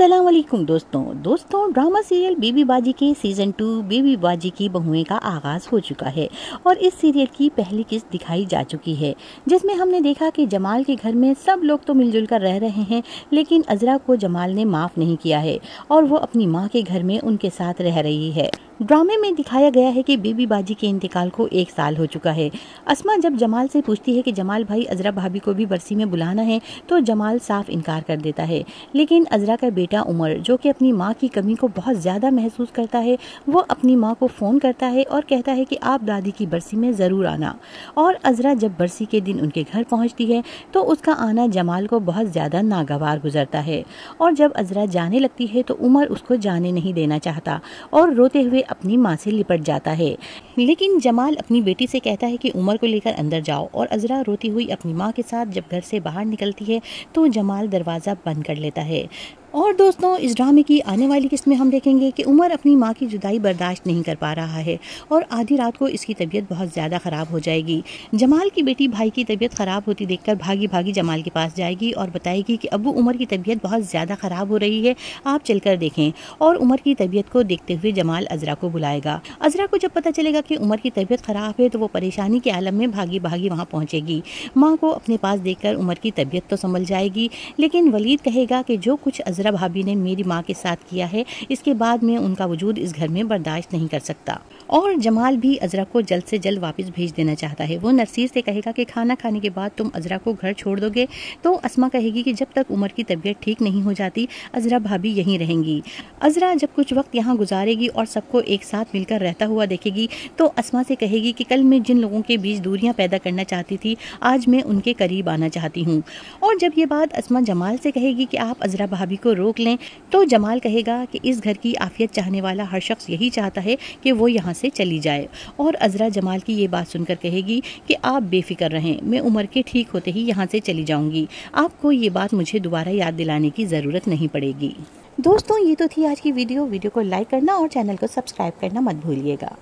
अस्सलाम वालेकुम दोस्तों ड्रामा सीरियल बीबी बाजी के सीज़न 2 बीबी बाजी की बहुएं का आगाज़ हो चुका है और इस सीरियल की पहली किस्त दिखाई जा चुकी है, जिसमें हमने देखा कि जमाल के घर में सब लोग तो मिलजुल कर रह रहे हैं, लेकिन अज़रा को जमाल ने माफ़ नहीं किया है और वो अपनी माँ के घर में उनके साथ रह रही है। ड्रामे में दिखाया गया है कि बीबी बाजी के इंतकाल को 1 साल हो चुका है। अस्मा जब जमाल से पूछती है कि जमाल भाई अज़रा भाभी को भी बरसी में बुलाना है, तो जमाल साफ इनकार कर देता है। लेकिन अज़रा का बेटा उमर, जो कि अपनी माँ की कमी को बहुत ज़्यादा महसूस करता है, वो अपनी माँ को फ़ोन करता है और कहता है कि आप दादी की बरसी में ज़रूर आना। और अज़रा जब बरसी के दिन उनके घर पहुँचती है तो उसका आना जमाल को बहुत ज़्यादा नागवार गुजरता है। और जब अज़रा जाने लगती है तो उमर उसको जाने नहीं देना चाहता और रोते हुए अपनी माँ से लिपट जाता है। लेकिन जमाल अपनी बेटी से कहता है कि उमर को लेकर अंदर जाओ, और अज़रा रोती हुई अपनी माँ के साथ जब घर से बाहर निकलती है तो जमाल दरवाज़ा बंद कर लेता है। और दोस्तों, इस ड्रामे की आने वाली किस्त में हम देखेंगे कि उमर अपनी माँ की जुदाई बर्दाश्त नहीं कर पा रहा है और आधी रात को इसकी तबीयत बहुत ज़्यादा ख़राब हो जाएगी। जमाल की बेटी भाई की तबीयत ख़राब होती देखकर भागी भागी जमाल के पास जाएगी और बताएगी कि अब्बू उमर की तबीयत बहुत ज़्यादा ख़राब हो रही है, आप चलकर देखें। और उमर की तबीयत को देखते हुए जमाल अज़रा को बुलाएगा। अज़रा को जब पता चलेगा कि उमर की तबीयत ख़राब है तो वो परेशानी के आलम में भागी भागी वहाँ पहुँचेगी। माँ को अपने पास देखकर उमर की तबीयत तो संभल जाएगी, लेकिन वलीद कहेगा कि जो कुछ अज़रा भाभी ने मेरी माँ के साथ किया है, इसके बाद मैं उनका वजूद इस घर में बर्दाश्त नहीं कर सकता। और जमाल भी अज़रा को जल्द से जल्द वापस भेज देना चाहता है। वो नरसीर से कहेगा कि खाना खाने के बाद तुम अज़रा को घर छोड़ दोगे, तो अस्मा कहेगी कि जब तक उमर की तबीयत ठीक नहीं हो जाती अज़रा भाभी यहीं रहेंगी। अज़रा जब कुछ वक्त यहाँ गुजारेगी और सबको एक साथ मिलकर रहता हुआ देखेगी तो अस्मा से कहेगी कि कल मैं जिन लोगों के बीच दूरियां पैदा करना चाहती थी, आज मैं उनके करीब आना चाहती हूँ। और जब ये बात अस्मा जमाल से कहेगी कि आप अज़रा भाभी को रोक लें, तो जमाल कहेगा कि इस घर की आफियत चाहने वाला हर शख्स यही चाहता है कि वो यहाँ से चली जाए। और अज़रा जमाल की ये बात सुनकर कहेगी कि आप बेफिक्र रहें, मैं उमर के ठीक होते ही यहाँ से चली जाऊँगी, आपको ये बात मुझे दोबारा याद दिलाने की ज़रूरत नहीं पड़ेगी। दोस्तों, ये तो थी आज की वीडियो को लाइक करना और चैनल को सब्सक्राइब करना मत भूलिएगा।